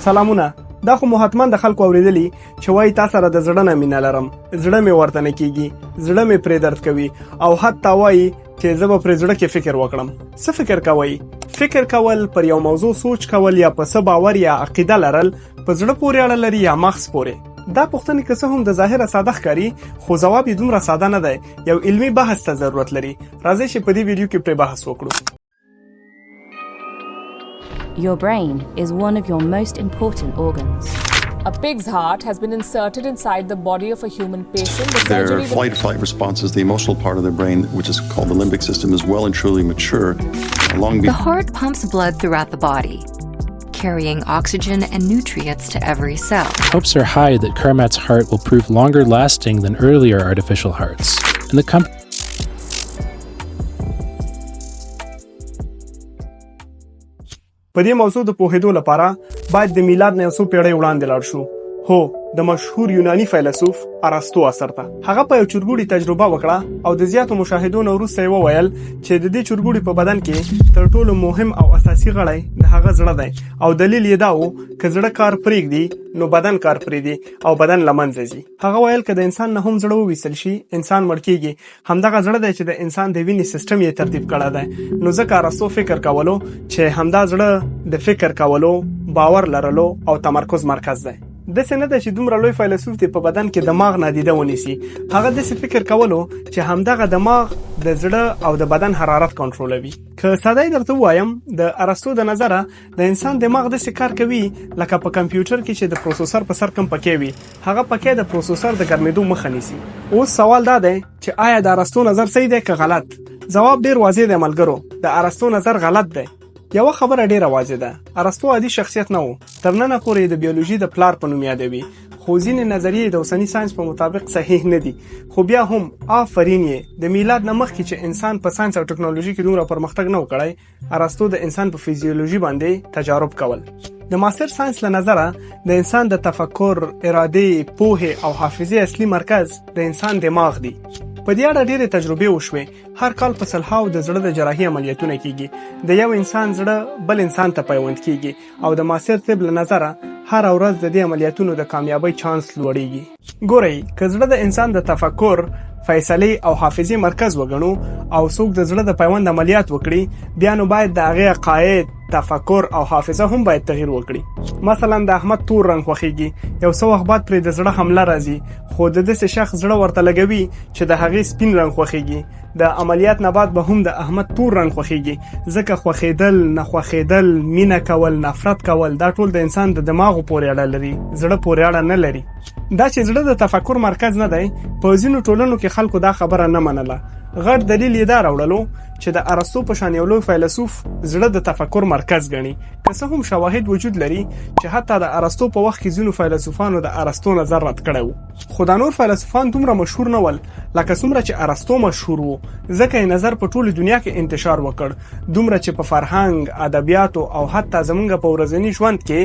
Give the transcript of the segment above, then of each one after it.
سلامونه. دا خو مو حتما د خلکو اوریدلی چې وایي تا سره د زړه نه مینه لرم، زړه مې ورته نه کیږي، زړه مې پرې درد کوي، او حتی وایي چې زه به پرې زړه کې فکر وکړم. څه فکر کوئ؟ فکر کول، پر یو موضوع سوچ کول، یا په څه باور یا عقیده لرل په زړه پورې اړه لري یا مغز پورې. دا پوښتنې که څه هم د ظاهره ساده ښکاري، خو ځواب یې دومره ساده نه دی. یو علمي بحث ته ضرورت لري. راځئ چې په دې ویډیو کې پرې بحث وکړو. Your brain is one of your most important organs. A pig's heart has been inserted inside the body of a human patient. Their flight responses, the emotional part of their brain, which is called the limbic system, is well and truly mature. The heart pumps blood throughout the body, carrying oxygen and nutrients to every cell. Hopes are high that Carmat's heart will prove longer lasting than earlier artificial hearts. And the په دې موضوع د پوهېدو لپاره باید د میلاد نه 100 پیړۍ وړاندې لاړ شو. هو، د مشهور یوناني فیلسوف ارسطو اثر ته. هغه په یو چرګوړي تجربه وکړه او د زیاتو مشاهدو نه وروسته یې وویل چې د دې چرګوړي په بدن کې تر ټولو مهم او اساسي غړی د هغه زړه دی، او دلیل یې دا و که زړه کار پرېږدي نو بدن کار پرېږدي او بدن له منځه ځي. هغه ویل که د انسان نه هم زړه وویستل شي انسان مړ کېږي. همدغه زړه دی چې د انسان د وینې سیستم یې ترتیب کړی دی. نو ځکه ارسطو فکر کولو چې همدا زړه د فکر کولو، باور لرلو او تمرکز مرکز دی. داسې نه ده چې دومره لوی فیلسوف دی په بدن کې دماغ نادیده ونیسي. هغه داسې فکر کولو چې همدغه دماغ د زړه او د بدن حرارت کنټرولوي. که ساده درته ووایم، د ارسطو د نظره د انسان دماغ داسې کار کوي لکه په کمپیوټر کې چې د پروسیسر په سر کم پکې وي، هغه پکې د پروسیسر د ګرمېدو مخه نیسي. اوس سوال دا دی چې آیا د ارسطو نظر صحیح دی که غلط؟ ځواب ډیر واضح دی ملګرو، د ارسطو نظر غلط دی. یوه خبره ډیره واضح ده، ارسطو عادي شخصیت نه و. تر ننه پورې د بیولوژي د پلار په نوم یادوي، خو ځینې نظریې د اوسني ساینس په مطابق صحیح نه دي. خو بیا هم آفرین یې، د میلاد نه مخکې چې انسان په ساینس او ټکنالوژي کې دومره پرمختګ نه و کړی، ارسطو د انسان په فزیولوژي باندې تجارب کول. د معاصر ساینس له نظره د انسان د تفکر، ارادې، پوهې او حافظې اصلي مرکز د انسان دماغ دی. په دې اړه ډېرې تجربې وشوې. هر کال په سلهاو د زړه د جراحي عملیاتونه کیږي. د یو انسان زړه بل انسان ته پیوند کیږي او د معاصر طب له نظره هر ورځ د دې عملیاتونو د کامیابی چانس لوړیږي. ګورئ، که زړه د انسان د تفکر، فیصلې او حافظې مرکز وګڼو او څوک د زړه د پیوند عملیات وکړي، بیا نو باید د هغې عقاید، تفکر او حافظه هم باید تغییر وکړي. مثلا د احمد تور رنګ خوښیږي، یو څه وخت بعد پرې د زړه حمله راځي، خو د داسې شخص زړه ورته لګوي چې د هغې سپین رنګ خوښیږي. د عملیات نه بعد به هم د احمد تور رنګ خوښیږي، ځکه خوښیدل، نه خوښیدل، مینه کول، نفرت کول، دا ټول د انسان د دماغو پورې اړه لري، زړه پورې اړه نه لري. دا چې زړه د تفکر مرکز نه دی، په ځینو ټولنو کې خلکو دا خبره نه منله. غټ دلیل یې دا راوړلو چې د ارسطو په شان یو لوی فیلسوف زړه د تفکر مرکز ګڼي. که څه هم شواهد وجود لري چې حتی د ارسطو په وخت کې ځینو فیلسوفانو د ارسطو نظر رد کړی و، خو دا نور فیلسوفان دومره مشهور نه ول لکه څومره چې ارسطو مشهور و، ځکه یې نظر په ټوله دنیا کې انتشار وکړ، دومره چې په فرهنګ، ادبیاتو او حتی زمونږ په ورځني ژوند کې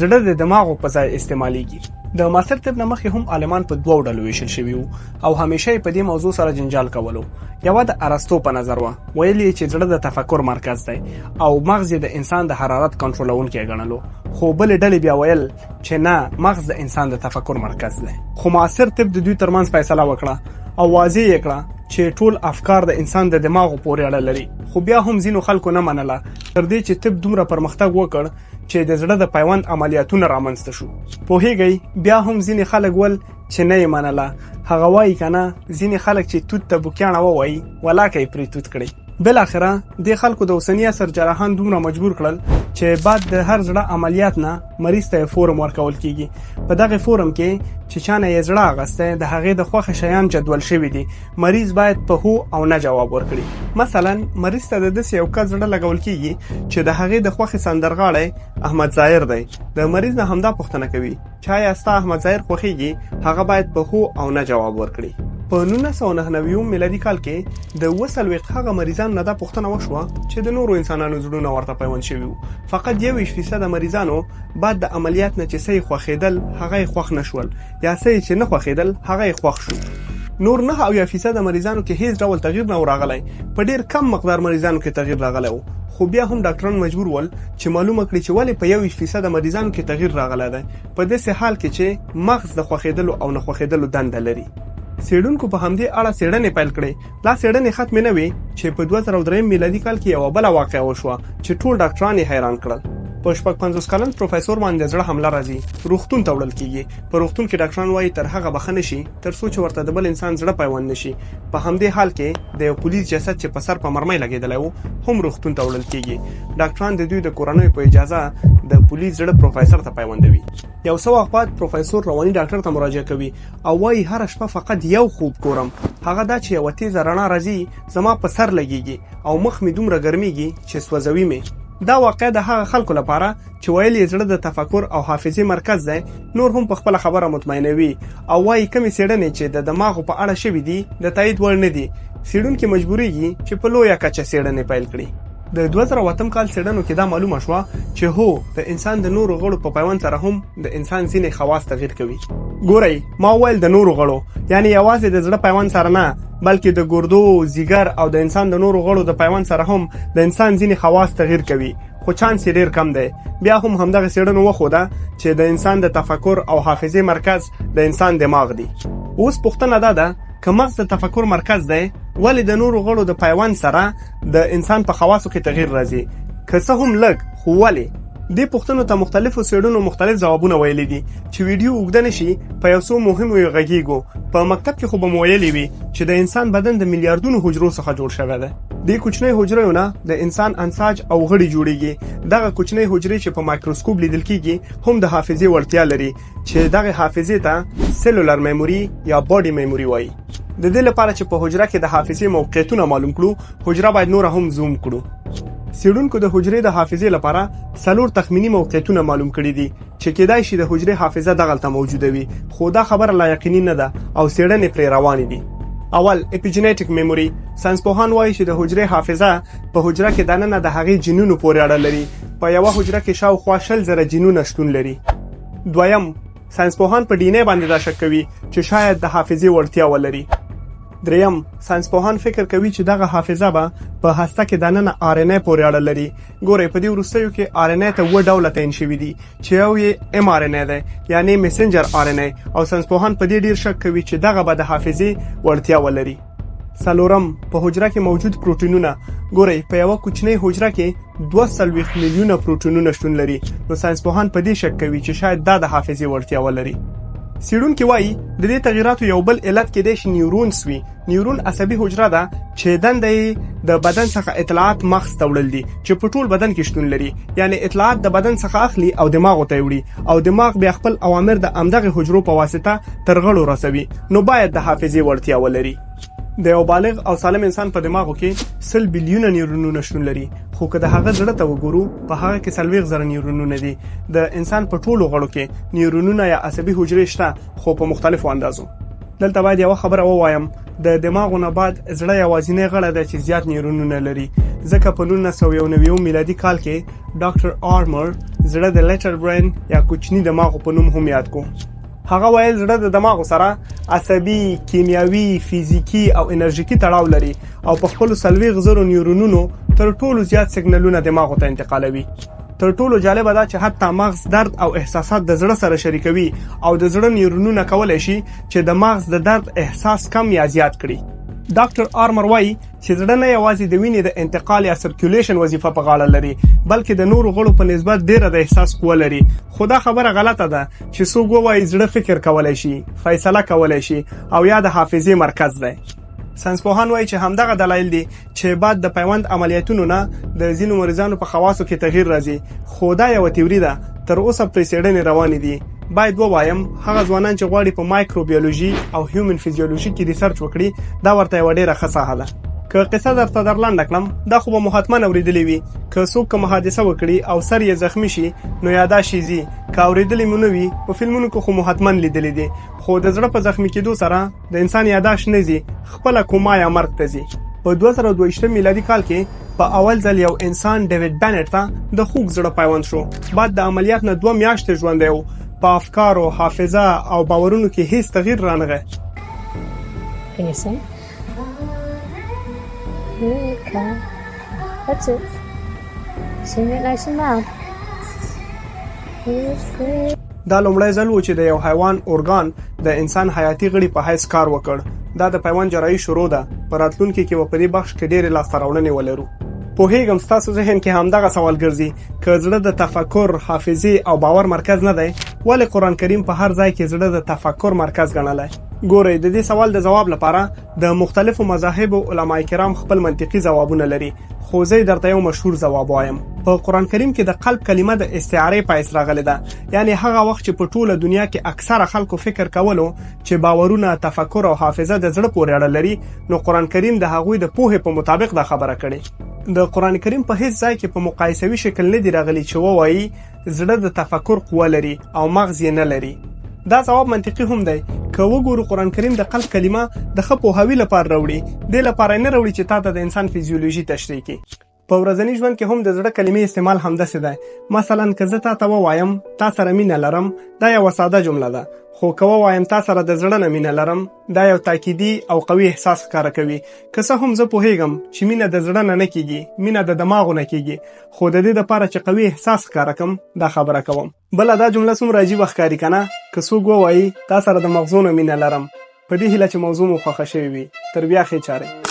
زړه د دماغو په ځای استعمالیږي. د معاصر طب نه مخکې هم عالمان په دوو ډلو ویشل شوي وو او همیشه یې په دې موضوع سره جنجال کولو. یوه د ارسطو په نظر وه، ویل یې چې زړه د تفکر مرکز دی او مغز یې د انسان د حرارت کنټرولونکی ګڼلو. خو بلې ډلې بیا ویل چې نه، مغز د انسان د تفکر مرکز دی. خو معاصر طب د دوی ترمنځ فیصله وکړه او واضح یې کړه چې ټول افکار د انسان د دماغو پورې اړه لري. خو بیا هم ځینو خلکو نه منله، تر دې چې طب دومره پرمختګ وکړ چې د زړه د پیوند عملیاتونه رامنځته شو. پوهیږئ، بیا هم ځینې خلک ول چې نه یې منله. هغه وایي که نه، ځینې خلک چې توت ته بوکیاڼه ووایي، ولاکه یې پرې توت کړي. بالاخره دې خلکو د اوسني عصر جراحان دومره مجبور کړل چې بعد د هر زړه عملیات نه مریض ته فورم ورکول کیږي. په دغه فورم کې چې چا نه یې زړه اغستی، د هغې د خوښې شیان جدول شوي دي. مریض باید په هو او نه جواب ورکړي. مثلا مریض ته د داسې یو کس زړه لګول کیږي چې د هغې د خوښې سندرغاړی احمد ظاهر دی. د مریض نه همدا پوښتنه کوي چې آیا ستا احمد ظاهر خوښیږي؟ هغه باید په هو او نه جواب ورکړي. په 1999 میلادي کال کې د 40 هغه مریضانو نه دا پوښتنه وشوه چې د نورو انسانانو زړونه ورته پیوند شوي وو. فقط 21% مریضانو بعد د عملیات نه چې څه یې خوښېدل هغه یې خوښ نه شول، یا څه یې چې نه خوښېدل هغه یې خوښ شو. نور 9% مریضانو کې هیڅ ډول تغییر نه راغلی. په ډیر کم مقدار مریضانو کې تغییر راغلی و، خو بیا هم ډاکټران مجبور ول چې معلومه کړي چې ولې په 21% مریضانو کې تغییر راغلی دی په داسې حال کې چې مغز د خوښېدلو او نه خوښېدلو دنده لري. څېړونکو په همدې اړه څېړنې پیل کړې. دا څېړنې ختمې نه وې چې په 2003 میلادي کال کې یوه بله واقعه وشوه چې ټول ډاکټران یې حیران کړل. په 50 کلن پروفیسور باندې زړه حمله راځي، روغتون ته وړل کیږي. په روغتون کې ډاکټران وایي تر هغه بخښنه شي تر څو چې ورته د بل انسان زړه پیوند نشي. په همدې حال کې د یو پولیس جسد چې په سر په مرمۍ لګېدلی و هم روغتون ته وړل کیږي. ډاکټران د دوی د کورنیو په اجازه د پولیس زړه پروفیسور ته پیوندوي. یو څه وخت بعد پروفیسور رواني ډاکټر ته مراجعه کوي او وایي هره شپه فقط یو خوب ګورم، هغه دا چې یوه تیزه رڼا راځي زما په سر لګیږي او مخ مې دومره ګرمیږي چې سوځوي مې. دا واقع د هغه خلکو لپاره چې ویل یې زړه د تفکر او حافظې مرکز دی نور هم په خپله خبره مطمئنوي او وایي کمې څېړنې چې د دماغو په اړه شوي دي د تایید وړ نه دي. څېړونکي مجبوریږي چې په لویه کچه څېړنې پیل کړي. د 2008 کال څېړنو کې دا معلومه شوه چې هو د انسان د نورو غړو په پیوند سره هم د انسان ځینې خواص تغییر کوي. ګورئ ما ویل د نورو غړو یعنی یوازې د زړه پیوند سره نه بلکې د ګردو، ځیګر او د انسان د نورو غړو د پیوند سره هم د انسان ځینې خواص تغییر کوي، خو چانس یې ډېر کم دی. بیا هم همدغه څېړنو وښوده چې د انسان د تفکر او حافظې مرکز د انسان دماغ دی. اوس پوښتنه دا ده که مغز د تفکر مرکز دی ولې د نورو غړو د پیوند سره د انسان په خواصو کې تغییر راځي؟ که څه هم لږ خو ولې؟ دې پوښتنو ته مختلفو څېړنو مختلف ځوابونه ویلي دي. چې ویډیو اوږده نه شي په یو څو مهمو یې غږیږو. په مکتب کې خو به مو ویلي وي چې د انسان بدن د میلیاردونو حجرو څخه جوړ شوی دی. دې کوچنۍ حجرو نه د انسان انساج او غړي جوړیږي. دغه کوچنۍ حجرې چې په مایکروسکوپ لیدل کیږي هم د حافظې وړتیا لري چې دغه حافظې ته سیلولر میموري یا باډي میموري وایي. د دې لپاره چې په حجره کې د حافظې موقعیتونه معلوم کړو حجره باید نور هم زوم کړو. څېړونکو د حجرې د حافظې لپاره 4 تخمینی موقعیتونه معلوم کړي دي چې کېدای شي د حجرې حافظه دغلته موجوده وي، خو دا خبره لا یقیني نه ده او څېړنې پرې روانې دي. اول اپیجنیټک میموري. ساینسپوهان وایي چې د حجرې حافظه په حجره کې دننه د هغې جینونو پورې اړه لري. په یوه حجره کې شاوخوا 20,000 جینونه شتون لري. دویم ساینسپوهان په ډي ان اے باندې دا شک کوي چې شاید د حافظې وړتیا ولري. دریم ساینسپوهان فکر کوي چې دغه حافظه به په هسته کې دننه آر ان اے پورې اړه لري. ګورئ په دې وروستیو کې آر ان اے ته 2 ډوله تعین شوي دي چې یو یې ام آر ان اے دی یعنی میسنجر آر ان اے او ساینسپوهان په دې ډیر شک کوي چې دغه به د حافظې وړتیا ولري. څلورم په حجره کې موجود پروټینونه. ګورئ په یوه کوچنۍ حجره کې 240 میلیونه پروټینونه شتون لري نو ساینسپوهان په دې شک کوي چې شاید دا د حافظې وړتیا ولري. څېړونکي وایي د دې تغییراتو یو بل علت کېدای شي نیورونز وي. نیورون عصبي حجره ده چې دنده یې د بدن څخه اطلاعات مغز ته وړل دي چې په ټول بدن کې شتون لري. یعنی اطلاعات د بدن څخه اخلي او دماغ ته وړي او دماغ بیا خپل اوامر د همدغه حجرو په واسطه تر غړو رسوي. نو باید د حافظې وړتیا ولري. د یو بالغ او سالم انسان په دماغو کې 100 بلیونه نیورونونه شتون لري، خو که د هغه زړه ته وګورو په هغه کې 40,000 نیورونونه دي. د انسان په ټولو غړو کې نیورونونه یا عصبي حجرې شته خو په مختلفو اندازو. دلته باید یوه خبره ووایم، د دماغو نه بعد زړه یوازینی غړی دی چې زیات نیورونونه لري، ځکه په 1991 میلادي کال کې ډاکټر آرمر زړه د لیټل برین یا کوچني دماغو په نوم هم یاد کو. هغه ویل زړه د دماغو سره عصبي، کیمیاوي، فیزیکي او انرژیکي تړاو لري او په خپلو 40,000 نیورونونو تر ټولو زیات سیګنلونه دماغو ته انتقالوي. تر ټولو جالبه دا چې حتی مغز درد او احساسات د زړه سره شریکوي او د زړه نیورونونه کولی شي چې د مغز د درد احساس کم یا زیات کړي. ډاکټر آرمر وایي چې زړه نه یوازې د وینې د انتقال یا سرکولیشن وظیفه په غاړه لري بلکې د نورو غړو په نسبت ډیره د احساس قوه لري. خو دا خبره غلطه ده چې څوک ووایي زړه فکر کولی شي، فیصله کولی شي او یا د حافظې مرکز دی. ساینسپوهان وایي چې همدغه دلایل دي چې بعد د پیوند عملیاتونو نه د ځینو مریضانو په خواصو کې تغییر راځي، خو دا یوه تیوري ده. تر اوسه پرې څېړنې روانې دي. باید ووایم هغه ځوانان چې غواړي په مایکروبیولوژي او هیومن فیزیولوژي کې ریسرچ وکړي دا ورته یوه ډیره ښه ساحه ده. که قصه درته درلنډه کړم دا خو به مو حتما اورېدلې وي. که څوک کومه حادثه وکړي او سر یې زخمي شي نو یاداشت یې ځي. که اورېدلې مو نه وي په فلمونو کې خو مو حتما لیدلې دي. خو د زړه په زخمي کېدو سره د انسان یاداشت نه ځي، خپله کوما یا مرګ ته ځي. په 2022 میلادي کال کې په اول ځل یو انسان ډیوډ بینټ ته د خوږ زړه پیوند شو. بعد د عملیات نه 2 میاشتې ژوندی و. په افکارو، حافظه او باورونو کې هیڅ تغییر رانغی. Can you sing? That's it. Sing it nice and loud. دا لومړی ځل و چې د یو حیوان اورګان د انسان حیاتي غړي په حیث کار وکړ. دا د پیوند جراحي شروع ده. په راتلونکي کې به په دې بخش کې ډېرې لاسته راوړنې ولرو. پوهېږم ستاسو ذهن کې همدغه سوال ګرځي که زړه د تفکر، حافظې او باور مرکز نه دی، ولې قرآن کریم په هر ځای کې زړه د تفکر مرکز ګڼلی؟ ګورئ، د دې سوال د ځواب لپاره د مختلفو مذاهبو علما کرام خپل منطقي ځوابونه لري، خو زه درته یو مشهور ځواب وایم. په قرآن کریم کې د قلب کلمه د استعارې په حیث راغلې ده، یعنی هغه وخت چې په ټوله دنیا کې اکثره خلکو فکر کولو چې باورونه، تفکر او حافظه د زړه پورې اړه لري، نو قرآن کریم د هغوی د پوهې په مطابق دا خبره کړې. د قرآن کریم په هیڅ ځای کې په مقایسوي شکل نه دی راغلی چې ووایي زړه د تفکر قوه لري او مغز یې نه لري. دا ځواب منطقي هم دی. که وګورو قرآن کریم د قلب کلمه د ښه پوهاوي لپاره راوړي، دې لپاره نه راوړي چې تا ته د انسان فیزیولوژي تشریح کړي. په ورځني ژوند کې هم د زړه کلمې استعمال همداسې دی. مثلا که زه تا ته ووایم تا سره مینه لرم، دا یوه ساده جمله ده، خو که ووایم تا سره د زړه نه مینه لرم، دا یو تاکیدي او قوي احساس ښکاره کوي. که څه هم زه پوهیږم چې مینه د زړه نه کیږي، مینه د دماغو نه کیږي، خو د دې دپاره چې قوي احساس ښکاره کړم دا خبره کوم. بله دا جمله څومره عجیبه ښکاري که نه؟ که څوک ووایي تا سره د مغزو نه مینه لرم، په دې هیله چې موضوع مو خوښه شوې وي. تر بیا ښې چارې.